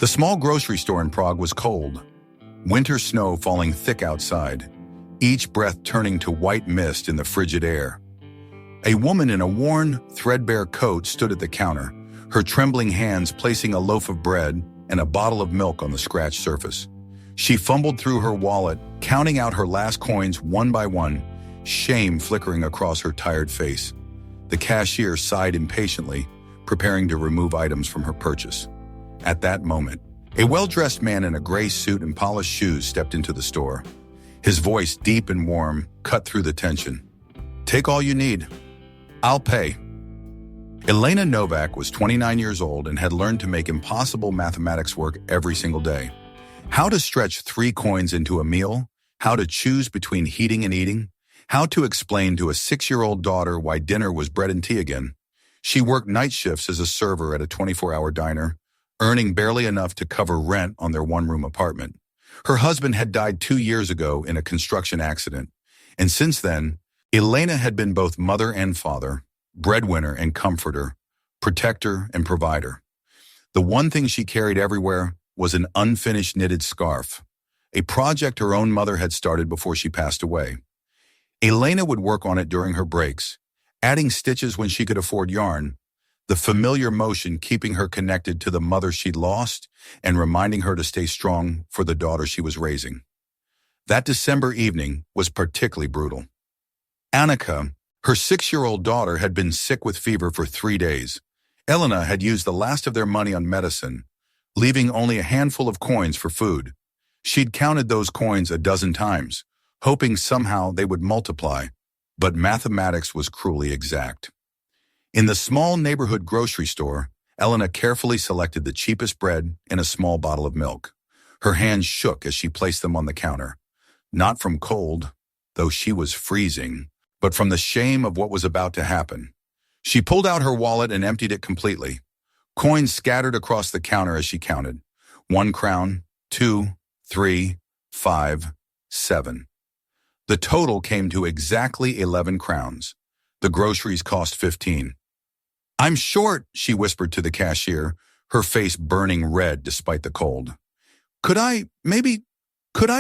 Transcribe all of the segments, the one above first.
The small grocery store in Prague was cold. Winter snow falling thick outside, each breath turning to white mist in the frigid air. A woman in a worn, threadbare coat stood at the counter, her trembling hands placing a loaf of bread and a bottle of milk on the scratched surface. She fumbled through her wallet, counting out her last coins one by one, shame flickering across her tired face. The cashier sighed impatiently, preparing to remove items from her purchase. At that moment, a well-dressed man in a gray suit and polished shoes stepped into the store. His voice, deep and warm, cut through the tension. "Take all you need. I'll pay." Elena Novak was 29 years old and had learned to make impossible mathematics work every single day. How to stretch 3 coins into a meal, how to choose between heating and eating, how to explain to a 6-year-old daughter why dinner was bread and tea again. She worked night shifts as a server at a 24-hour diner, earning barely enough to cover rent on their one-room apartment. Her husband had died 2 years ago in a construction accident, and since then, Elena had been both mother and father, breadwinner and comforter, protector and provider. The one thing she carried everywhere was an unfinished knitted scarf, a project her own mother had started before she passed away. Elena would work on it during her breaks, adding stitches when she could afford yarn, the familiar motion keeping her connected to the mother she'd lost and reminding her to stay strong for the daughter she was raising. That December evening was particularly brutal. Annika, her 6-year-old daughter, had been sick with fever for 3 days. Elena had used the last of their money on medicine, leaving only a handful of coins for food. She'd counted those coins a dozen times, hoping somehow they would multiply, but mathematics was cruelly exact. In the small neighborhood grocery store, Elena carefully selected the cheapest bread and a small bottle of milk. Her hands shook as she placed them on the counter, not from cold, though she was freezing, but from the shame of what was about to happen. She pulled out her wallet and emptied it completely. Coins scattered across the counter as she counted. 1 crown, 2, 3, 5, 7. The total came to exactly 11 crowns. The groceries cost 15. "I'm short," she whispered to the cashier, her face burning red despite the cold. Could I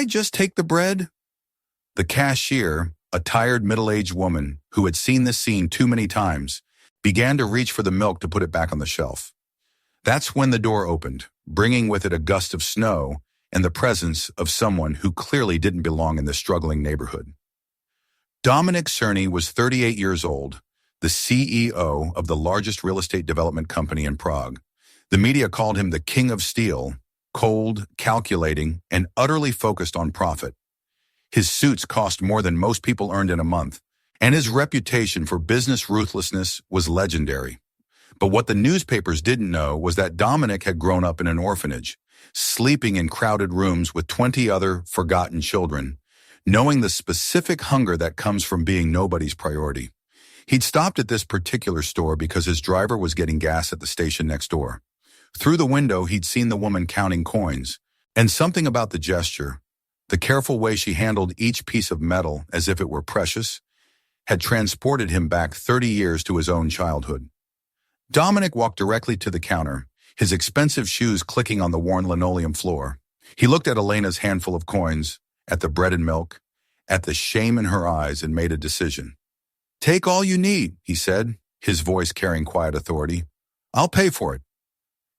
just take the bread?" The cashier, a tired middle-aged woman who had seen this scene too many times, began to reach for the milk to put it back on the shelf. That's when the door opened, bringing with it a gust of snow and the presence of someone who clearly didn't belong in this struggling neighborhood. Dominic Cerny was 38 years old, the CEO of the largest real estate development company in Prague. The media called him the King of Steel, cold, calculating, and utterly focused on profit. His suits cost more than most people earned in a month, and his reputation for business ruthlessness was legendary. But what the newspapers didn't know was that Dominic had grown up in an orphanage, sleeping in crowded rooms with 20 other forgotten children, knowing the specific hunger that comes from being nobody's priority. He'd stopped at this particular store because his driver was getting gas at the station next door. Through the window, he'd seen the woman counting coins, and something about the gesture, the careful way she handled each piece of metal as if it were precious, had transported him back 30 years to his own childhood. Dominic walked directly to the counter, his expensive shoes clicking on the worn linoleum floor. He looked at Elena's handful of coins, at the bread and milk, at the shame in her eyes, and made a decision. "Take all you need," he said, his voice carrying quiet authority. "I'll pay for it."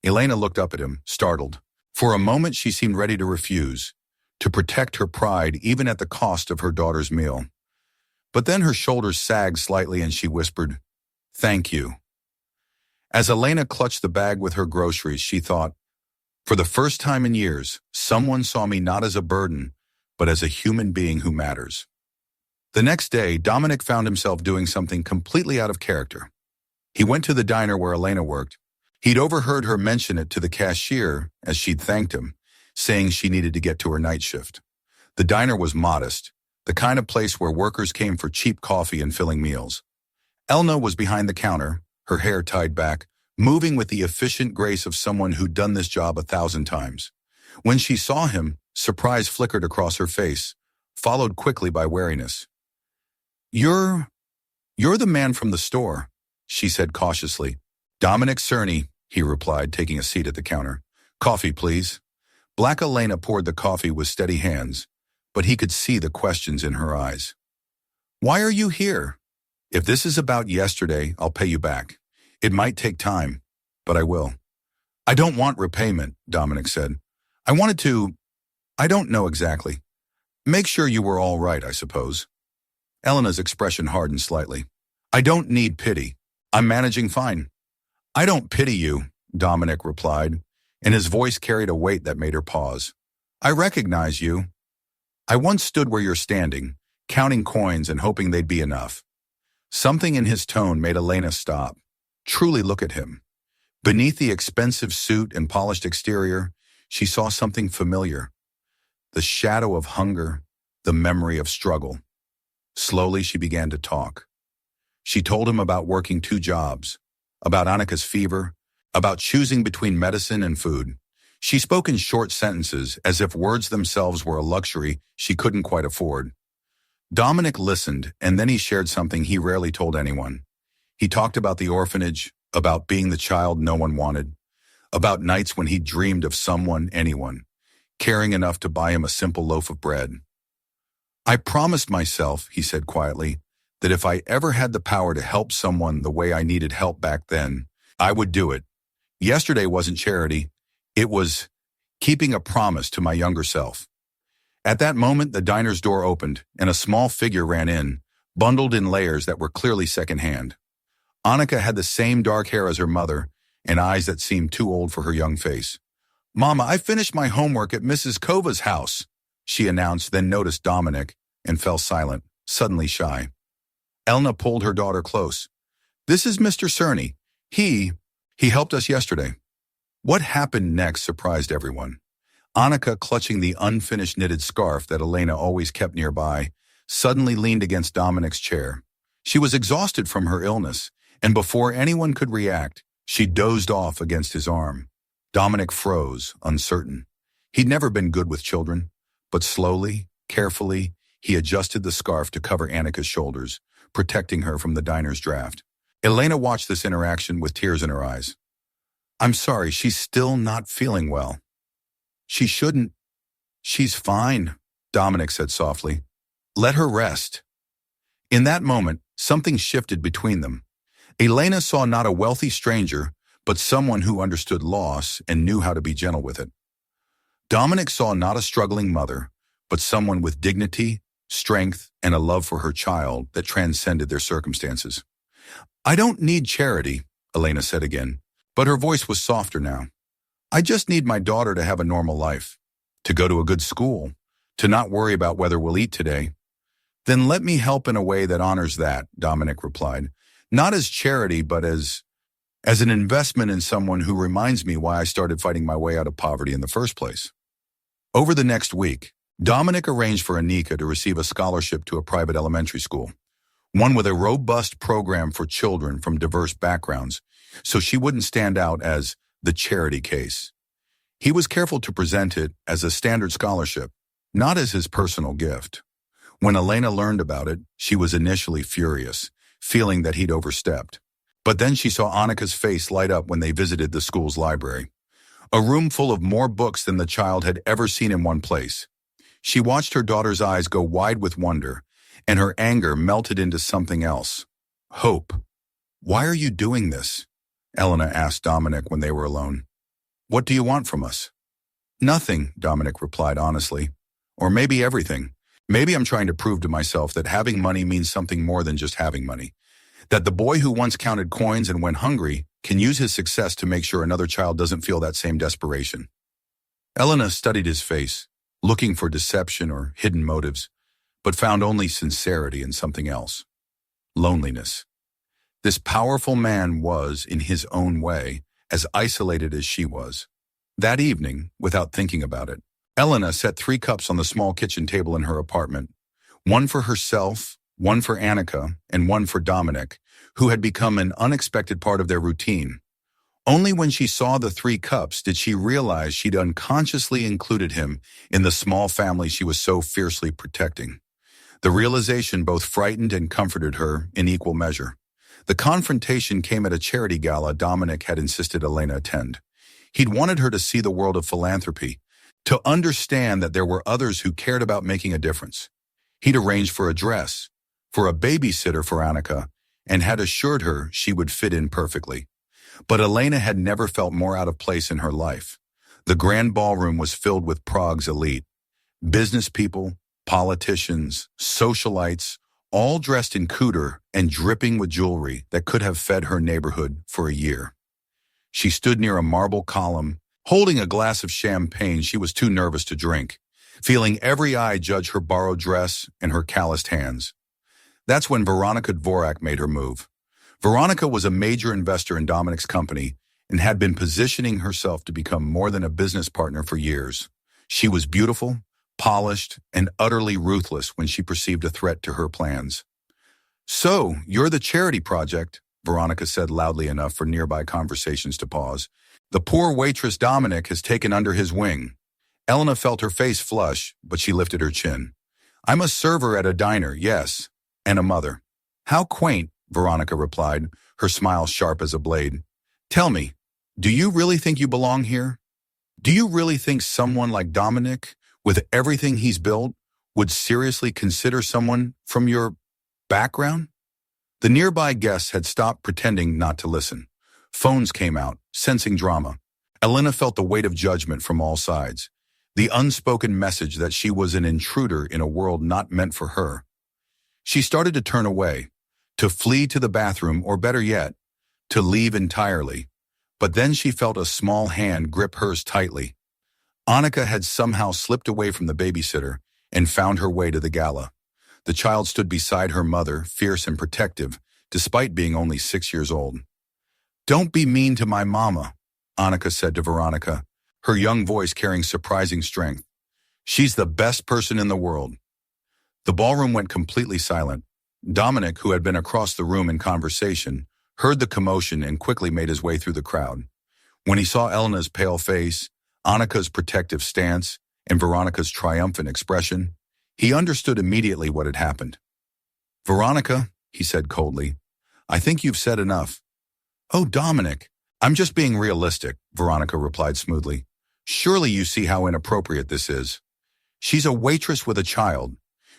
Elena looked up at him, startled. For a moment, she seemed ready to refuse, to protect her pride even at the cost of her daughter's meal. But then her shoulders sagged slightly and she whispered, "Thank you." As Elena clutched the bag with her groceries, she thought, for the first time in years, someone saw me not as a burden, but as a human being who matters. The next day, Dominic found himself doing something completely out of character. He went to the diner where Elena worked. He'd overheard her mention it to the cashier as she'd thanked him, saying she needed to get to her night shift. The diner was modest, the kind of place where workers came for cheap coffee and filling meals. Elena was behind the counter, her hair tied back, moving with the efficient grace of someone who'd done this job 1,000 times. When she saw him, surprise flickered across her face, followed quickly by wariness. You're the man from the store," she said cautiously. "Dominic Cerny," he replied, taking a seat at the counter. Coffee, please. Black Elena poured the coffee with steady hands, but he could see the questions in her eyes. Why are you here? If this is about yesterday, I'll pay you back. It might take time, but I will. I don't want repayment, Dominic said. I don't know exactly. Make sure you were all right, I suppose. Elena's expression hardened slightly. I don't need pity. I'm managing fine. I don't pity you, Dominic replied, and his voice carried a weight that made her pause. I recognize you. I once stood where you're standing, counting coins and hoping they'd be enough. Something in his tone made Elena stop, truly look at him. Beneath the expensive suit and polished exterior, she saw something familiar. The shadow of hunger, the memory of struggle. Slowly she began to talk. She told him about working 2 jobs, about Annika's fever, about choosing between medicine and food. She spoke in short sentences, as if words themselves were a luxury she couldn't quite afford. Dominic listened, and then he shared something he rarely told anyone. He talked about the orphanage, about being the child no one wanted, about nights when he dreamed of someone, anyone, caring enough to buy him a simple loaf of bread. I promised myself, he said quietly, that if I ever had the power to help someone the way I needed help back then, I would do it. Yesterday wasn't charity. It was keeping a promise to my younger self. At that moment, the diner's door opened, and a small figure ran in, bundled in layers that were clearly secondhand. Annika had the same dark hair as her mother, and eyes that seemed too old for her young face. Mama, I finished my homework at Mrs. Kova's house, she announced, then noticed Dominic and fell silent, suddenly shy. Elena pulled her daughter close. This is Mr. Cerny. He helped us yesterday. What happened next surprised everyone. Annika, clutching the unfinished knitted scarf that Elena always kept nearby, suddenly leaned against Dominic's chair. She was exhausted from her illness, and before anyone could react, she dozed off against his arm. Dominic froze, uncertain. He'd never been good with children, but slowly, carefully, he adjusted the scarf to cover Annika's shoulders, protecting her from the diner's draft. Elena watched this interaction with tears in her eyes. I'm sorry, she's still not feeling well. She shouldn't. She's fine, Dominic said softly. Let her rest. In that moment, something shifted between them. Elena saw not a wealthy stranger, but someone who understood loss and knew how to be gentle with it. Dominic saw not a struggling mother, but someone with dignity, strength, and a love for her child that transcended their circumstances. I don't need charity, Elena said again, but her voice was softer now. I just need my daughter to have a normal life, to go to a good school, to not worry about whether we'll eat today. Then let me help in a way that honors that, Dominic replied, not as charity, but as an investment in someone who reminds me why I started fighting my way out of poverty in the first place. Over the next week, Dominic arranged for Annika to receive a scholarship to a private elementary school, one with a robust program for children from diverse backgrounds, so she wouldn't stand out as the charity case. He was careful to present it as a standard scholarship, not as his personal gift. When Elena learned about it, she was initially furious, feeling that he'd overstepped. But then she saw Annika's face light up when they visited the school's library, a room full of more books than the child had ever seen in one place. She watched her daughter's eyes go wide with wonder, and her anger melted into something else. Hope. Why are you doing this? Elena asked Dominic when they were alone. What do you want from us? Nothing, Dominic replied honestly. Or maybe everything. Maybe I'm trying to prove to myself that having money means something more than just having money. That the boy who once counted coins and went hungry can use his success to make sure another child doesn't feel that same desperation. Elena studied his face, looking for deception or hidden motives, but found only sincerity in something else. Loneliness. This powerful man was, in his own way, as isolated as she was. That evening, without thinking about it, Elena set 3 cups on the small kitchen table in her apartment, one for herself, one for Annika, and one for Dominic, who had become an unexpected part of their routine. Only when she saw the 3 cups did she realize she'd unconsciously included him in the small family she was so fiercely protecting. The realization both frightened and comforted her in equal measure. The confrontation came at a charity gala Dominic had insisted Elena attend. He'd wanted her to see the world of philanthropy, to understand that there were others who cared about making a difference. He'd arranged for a dress, for a babysitter for Annika, and had assured her she would fit in perfectly. But Elena had never felt more out of place in her life. The grand ballroom was filled with Prague's elite. Business people, politicians, socialites, all dressed in cooter and dripping with jewelry that could have fed her neighborhood for a year. She stood near a marble column, holding a glass of champagne she was too nervous to drink, feeling every eye judge her borrowed dress and her calloused hands. That's when Veronika Dvorak made her move. Veronika was a major investor in Dominic's company and had been positioning herself to become more than a business partner for years. She was beautiful, polished, and utterly ruthless when she perceived a threat to her plans. "So, you're the charity project," Veronika said loudly enough for nearby conversations to pause. "The poor waitress Dominic has taken under his wing." Elena felt her face flush, but she lifted her chin. "I'm a server at a diner, yes, and a mother." "How quaint," Veronika replied, her smile sharp as a blade. "Tell me, do you really think you belong here? Do you really think someone like Dominic, with everything he's built, would seriously consider someone from your background?" The nearby guests had stopped pretending not to listen. Phones came out, sensing drama. Elena felt the weight of judgment from all sides, the unspoken message that she was an intruder in a world not meant for her. She started to turn away, to flee to the bathroom, or better yet, to leave entirely. But then she felt a small hand grip hers tightly. Annika had somehow slipped away from the babysitter and found her way to the gala. The child stood beside her mother, fierce and protective, despite being only 6 years old. "Don't be mean to my mama," Annika said to Veronika, her young voice carrying surprising strength. "She's the best person in the world." The ballroom went completely silent. Dominic, who had been across the room in conversation, heard the commotion and quickly made his way through the crowd. When he saw Elena's pale face, Annika's protective stance, and Veronica's triumphant expression, he understood immediately what had happened. "Veronika," he said coldly, "I think you've said enough." "Oh, Dominic, I'm just being realistic," Veronika replied smoothly. "Surely you see how inappropriate this is. She's a waitress with a child.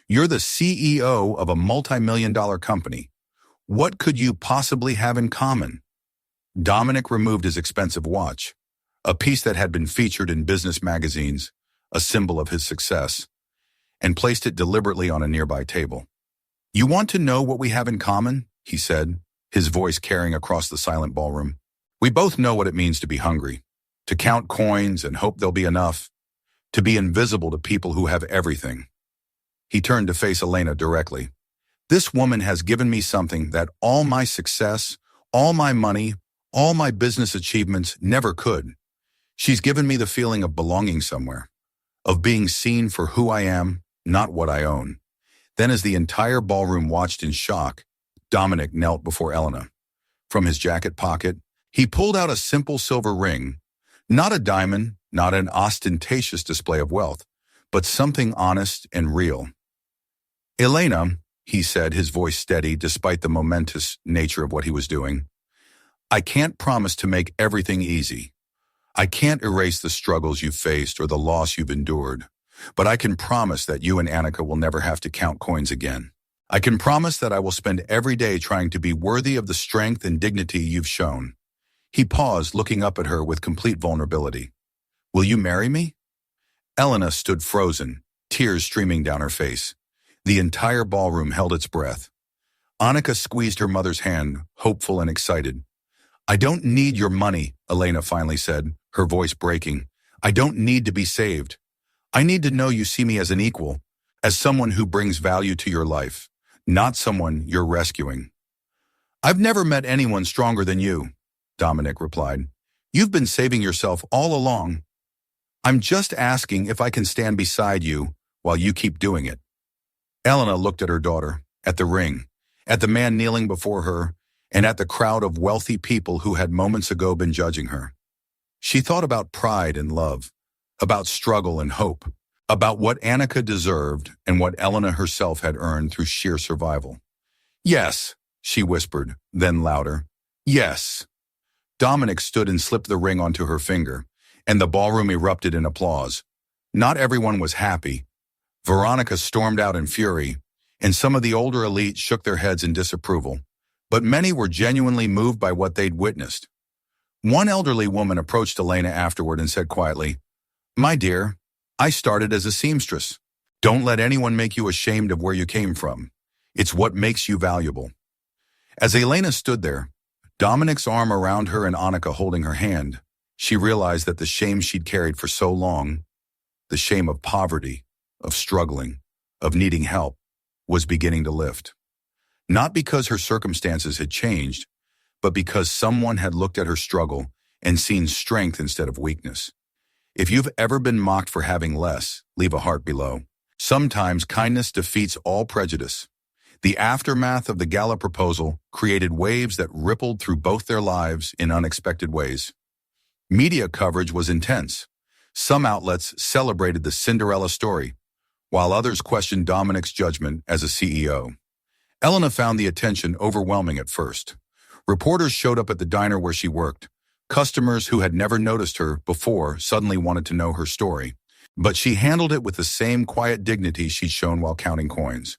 You're the CEO of a multi-million-dollar company. What could you possibly have in common?" Dominic removed his expensive watch, a piece that had been featured in business magazines, a symbol of his success, and placed it deliberately on a nearby table. "You want to know what we have in common?" he said, his voice carrying across the silent ballroom. "We both know what it means to be hungry, to count coins and hope there'll be enough, to be invisible to people who have everything." He turned to face Elena directly. "This woman has given me something that all my success, all my money, all my business achievements never could. She's given me the feeling of belonging somewhere, of being seen for who I am, not what I own." Then, as the entire ballroom watched in shock, Dominic knelt before Elena. From his jacket pocket, he pulled out a simple silver ring, not a diamond, not an ostentatious display of wealth, but something honest and real. "Elena," he said, his voice steady despite the momentous nature of what he was doing, "I can't promise to make everything easy. I can't erase the struggles you've faced or the loss you've endured, but I can promise that you and Annika will never have to count coins again. I can promise that I will spend every day trying to be worthy of the strength and dignity you've shown." He paused, looking up at her with complete vulnerability. "Will you marry me?" Elena stood frozen, tears streaming down her face. The entire ballroom held its breath. Annika squeezed her mother's hand, hopeful and excited. "I don't need your money," Elena finally said, her voice breaking. "I don't need to be saved. I need to know you see me as an equal, as someone who brings value to your life, not someone you're rescuing." "I've never met anyone stronger than you," Dominic replied. "You've been saving yourself all along. I'm just asking if I can stand beside you while you keep doing it." Elena looked at her daughter, at the ring, at the man kneeling before her, and at the crowd of wealthy people who had moments ago been judging her. She thought about pride and love, about struggle and hope, about what Annika deserved and what Elena herself had earned through sheer survival. "Yes," she whispered, then louder. "Yes." Dominic stood and slipped the ring onto her finger, and the ballroom erupted in applause. Not everyone was happy. Veronica stormed out in fury, and some of the older elite shook their heads in disapproval, but many were genuinely moved by what they'd witnessed. One elderly woman approached Elena afterward and said quietly, "My dear, I started as a seamstress. Don't let anyone make you ashamed of where you came from. It's what makes you valuable." As Elena stood there, Dominic's arm around her and Annika holding her hand, she realized that the shame she'd carried for so long, the shame of poverty, of struggling, of needing help, was beginning to lift. Not because her circumstances had changed, but because someone had looked at her struggle and seen strength instead of weakness. If you've ever been mocked for having less, leave a heart below. Sometimes kindness defeats all prejudice. The aftermath of the gala proposal created waves that rippled through both their lives in unexpected ways. Media coverage was intense. Some outlets celebrated the Cinderella story, while others questioned Dominic's judgment as a CEO. Elena found the attention overwhelming at first. Reporters showed up at the diner where she worked. Customers who had never noticed her before suddenly wanted to know her story. But she handled it with the same quiet dignity she'd shown while counting coins.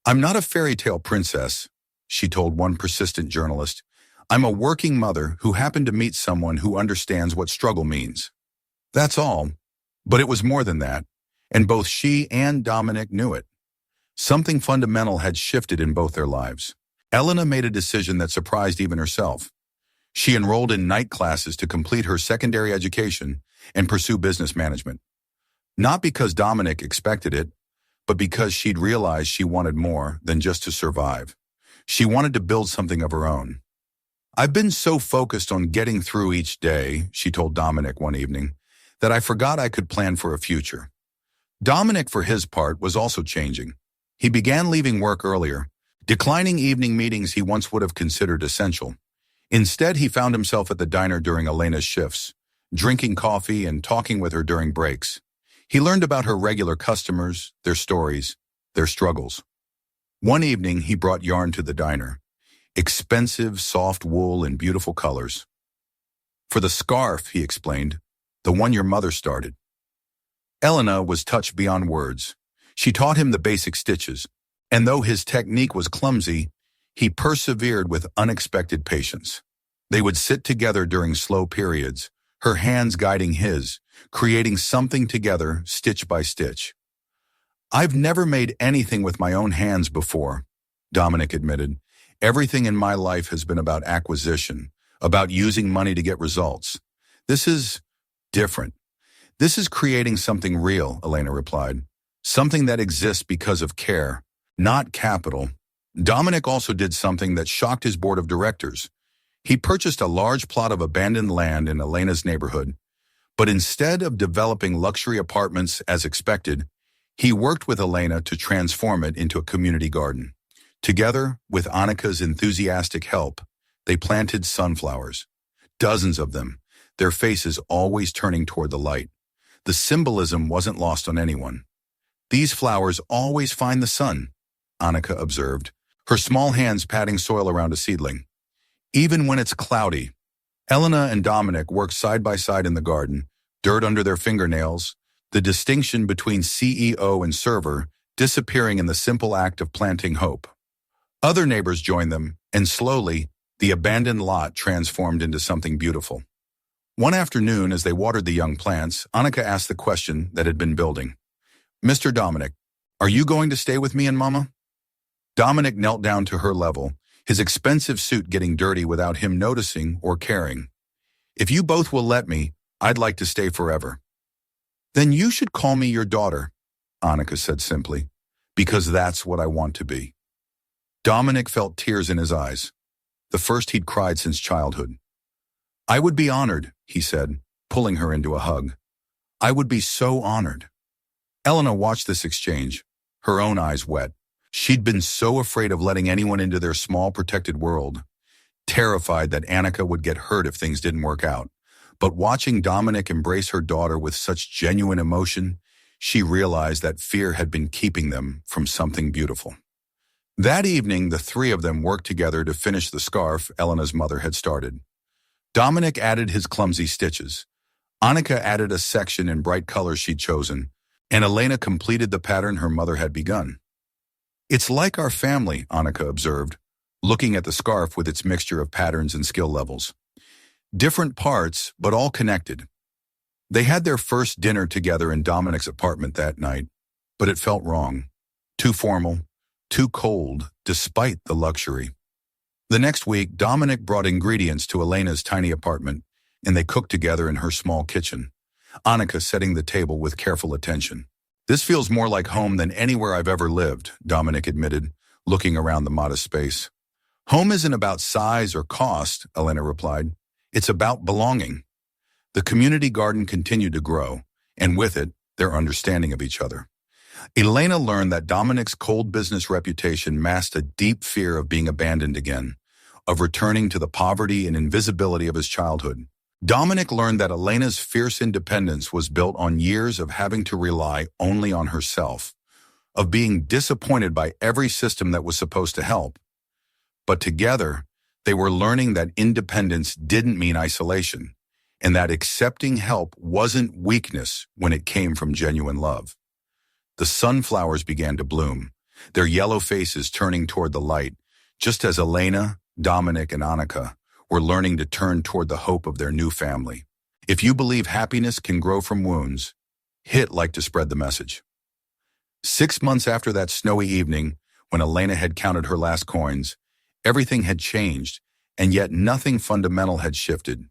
"I'm not a fairy tale princess," she told one persistent journalist. "I'm a working mother who happened to meet someone who understands what struggle means. That's all." But it was more than that, and both she and Dominic knew it. Something fundamental had shifted in both their lives. Elena made a decision that surprised even herself. She enrolled in night classes to complete her secondary education and pursue business management. Not because Dominic expected it, but because she'd realized she wanted more than just to survive. She wanted to build something of her own. "I've been so focused on getting through each day," she told Dominic one evening, "that I forgot I could plan for a future." Dominic, for his part, was also changing. He began leaving work earlier, declining evening meetings he once would have considered essential. Instead, he found himself at the diner during Elena's shifts, drinking coffee and talking with her during breaks. He learned about her regular customers, their stories, their struggles. One evening, he brought yarn to the diner. Expensive, soft wool in beautiful colors. "For the scarf," he explained, "the one your mother started." Elena was touched beyond words. She taught him the basic stitches, and though his technique was clumsy, he persevered with unexpected patience. They would sit together during slow periods, her hands guiding his, creating something together, stitch by stitch. "I've never made anything with my own hands before," Dominic admitted. "Everything in my life has been about acquisition, about using money to get results. This is different. This is creating something real," Elena replied. "Something that exists because of care, not capital." Dominic also did something that shocked his board of directors. He purchased a large plot of abandoned land in Elena's neighborhood. But instead of developing luxury apartments as expected, he worked with Elena to transform it into a community garden. Together, with Annika's enthusiastic help, they planted sunflowers. Dozens of them, their faces always turning toward the light. The symbolism wasn't lost on anyone. "These flowers always find the sun," Annika observed, her small hands patting soil around a seedling. "Even when it's cloudy." Elena and Dominic worked side by side in the garden, dirt under their fingernails, the distinction between CEO and server disappearing in the simple act of planting hope. Other neighbors joined them, and slowly, the abandoned lot transformed into something beautiful. One afternoon, as they watered the young plants, Annika asked the question that had been building. "Mr. Dominic, are you going to stay with me and Mama?" Dominic knelt down to her level, his expensive suit getting dirty without him noticing or caring. "If you both will let me, I'd like to stay forever." "Then you should call me your daughter," Annika said simply, "because that's what I want to be." Dominic felt tears in his eyes, the first he'd cried since childhood. "I would be honored," he said, pulling her into a hug. "I would be so honored." Elena watched this exchange, her own eyes wet. She'd been so afraid of letting anyone into their small, protected world, terrified that Annika would get hurt if things didn't work out. But watching Dominic embrace her daughter with such genuine emotion, she realized that fear had been keeping them from something beautiful. That evening, the three of them worked together to finish the scarf Elena's mother had started. Dominic added his clumsy stitches. Annika added a section in bright colors she'd chosen, and Elena completed the pattern her mother had begun. "It's like our family," Annika observed, looking at the scarf with its mixture of patterns and skill levels. Different parts, but all connected. They had their first dinner together in Dominic's apartment that night, but it felt wrong. Too formal, too cold, despite the luxury. The next week, Dominic brought ingredients to Elena's tiny apartment, and they cooked together in her small kitchen, Annika setting the table with careful attention. "This feels more like home than anywhere I've ever lived," Dominic admitted, looking around the modest space. "Home isn't about size or cost," Elena replied. "It's about belonging." The community garden continued to grow, and with it, their understanding of each other. Elena learned that Dominic's cold business reputation masked a deep fear of being abandoned again, of returning to the poverty and invisibility of his childhood. Dominic learned that Elena's fierce independence was built on years of having to rely only on herself, of being disappointed by every system that was supposed to help. But together, they were learning that independence didn't mean isolation, and that accepting help wasn't weakness when it came from genuine love. The sunflowers began to bloom, their yellow faces turning toward the light, just as Elena, Dominic, and Annika were learning to turn toward the hope of their new family. If you believe happiness can grow from wounds, hit like to spread the message. 6 months after that snowy evening, when Elena had counted her last coins, everything had changed, and yet nothing fundamental had shifted.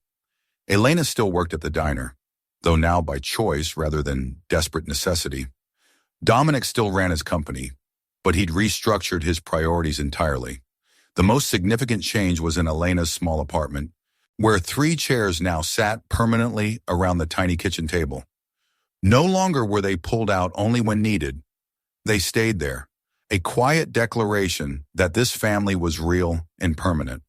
Elena still worked at the diner, though now by choice rather than desperate necessity. Dominic still ran his company, but he'd restructured his priorities entirely. The most significant change was in Elena's small apartment, where 3 chairs now sat permanently around the tiny kitchen table. No longer were they pulled out only when needed. They stayed there, a quiet declaration that this family was real and permanent.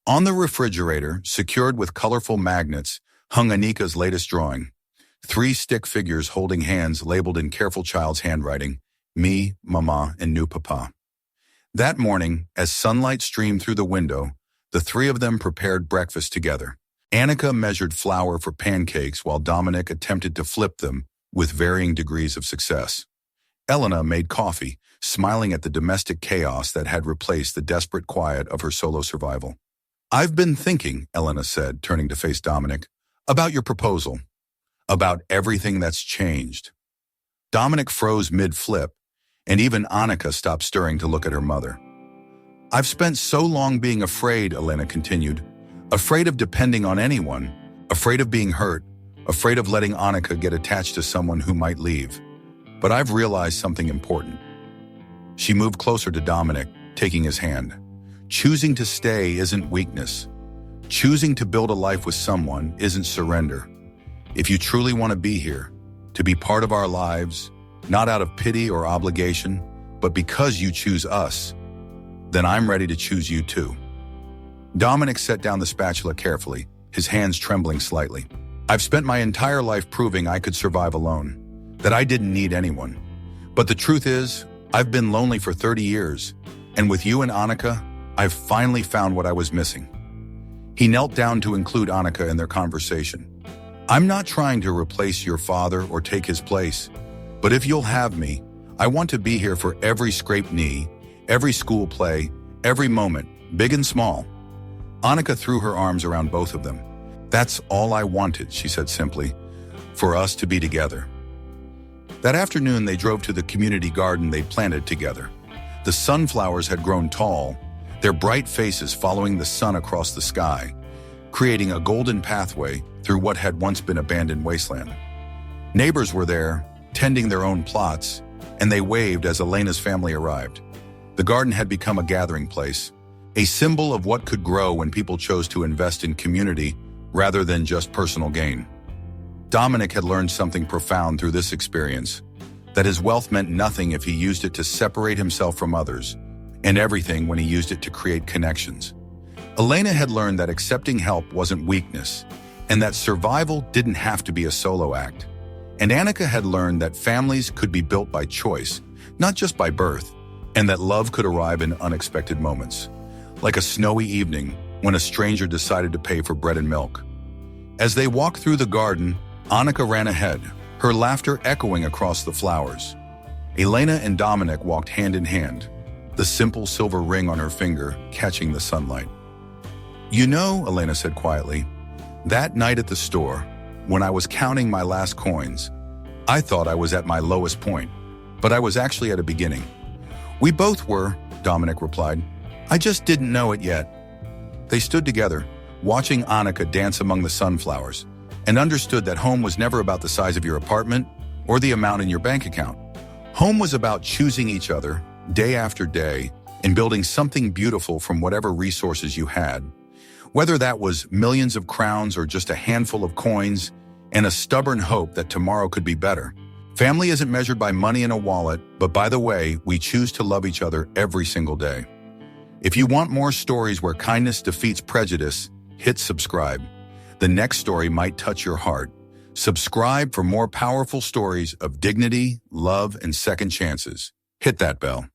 On the refrigerator, secured with colorful magnets, hung Annika's latest drawing. 3 stick figures holding hands labeled in careful child's handwriting, "Me, Mama, and New Papa." That morning, as sunlight streamed through the window, the 3 of them prepared breakfast together. Annika measured flour for pancakes while Dominic attempted to flip them with varying degrees of success. Elena made coffee, smiling at the domestic chaos that had replaced the desperate quiet of her solo survival. "I've been thinking," Elena said, turning to face Dominic, "about your proposal, about everything that's changed." Dominic froze mid-flip, and even Annika stopped stirring to look at her mother. "I've spent so long being afraid," Elena continued, "afraid of depending on anyone, afraid of being hurt, afraid of letting Annika get attached to someone who might leave. But I've realized something important." She moved closer to Dominic, taking his hand. "Choosing to stay isn't weakness. Choosing to build a life with someone isn't surrender. If you truly want to be here, to be part of our lives, not out of pity or obligation, but because you choose us, then I'm ready to choose you too." Dominic set down the spatula carefully, his hands trembling slightly. "I've spent my entire life proving I could survive alone, that I didn't need anyone. But the truth is, I've been lonely for 30 years, and with you and Annika, I've finally found what I was missing." He knelt down to include Annika in their conversation. "I'm not trying to replace your father or take his place, but if you'll have me, I want to be here for every scraped knee, every school play, every moment, big and small." Annika threw her arms around both of them. "That's all I wanted," she said simply, "for us to be together." That afternoon, they drove to the community garden they'd planted together. The sunflowers had grown tall, their bright faces following the sun across the sky, creating a golden pathway through what had once been abandoned wasteland. Neighbors were there, tending their own plots, and they waved as Elena's family arrived. The garden had become a gathering place, a symbol of what could grow when people chose to invest in community rather than just personal gain. Dominic had learned something profound through this experience, that his wealth meant nothing if he used it to separate himself from others, and everything when he used it to create connections. Elena had learned that accepting help wasn't weakness, and that survival didn't have to be a solo act. And Annika had learned that families could be built by choice, not just by birth, and that love could arrive in unexpected moments. Like a snowy evening, when a stranger decided to pay for bread and milk. As they walked through the garden, Annika ran ahead, her laughter echoing across the flowers. Elena and Dominic walked hand in hand, the simple silver ring on her finger catching the sunlight. "You know," Elena said quietly, "that night at the store, when I was counting my last coins, I thought I was at my lowest point, but I was actually at a beginning." "We both were," Dominic replied. "I just didn't know it yet." They stood together, watching Annika dance among the sunflowers, and understood that home was never about the size of your apartment or the amount in your bank account. Home was about choosing each other day after day and building something beautiful from whatever resources you had. Whether that was millions of crowns or just a handful of coins and a stubborn hope that tomorrow could be better. Family isn't measured by money in a wallet, but by the way we choose to love each other every single day. If you want more stories where kindness defeats prejudice, hit subscribe. The next story might touch your heart. Subscribe for more powerful stories of dignity, love, and second chances. Hit that bell.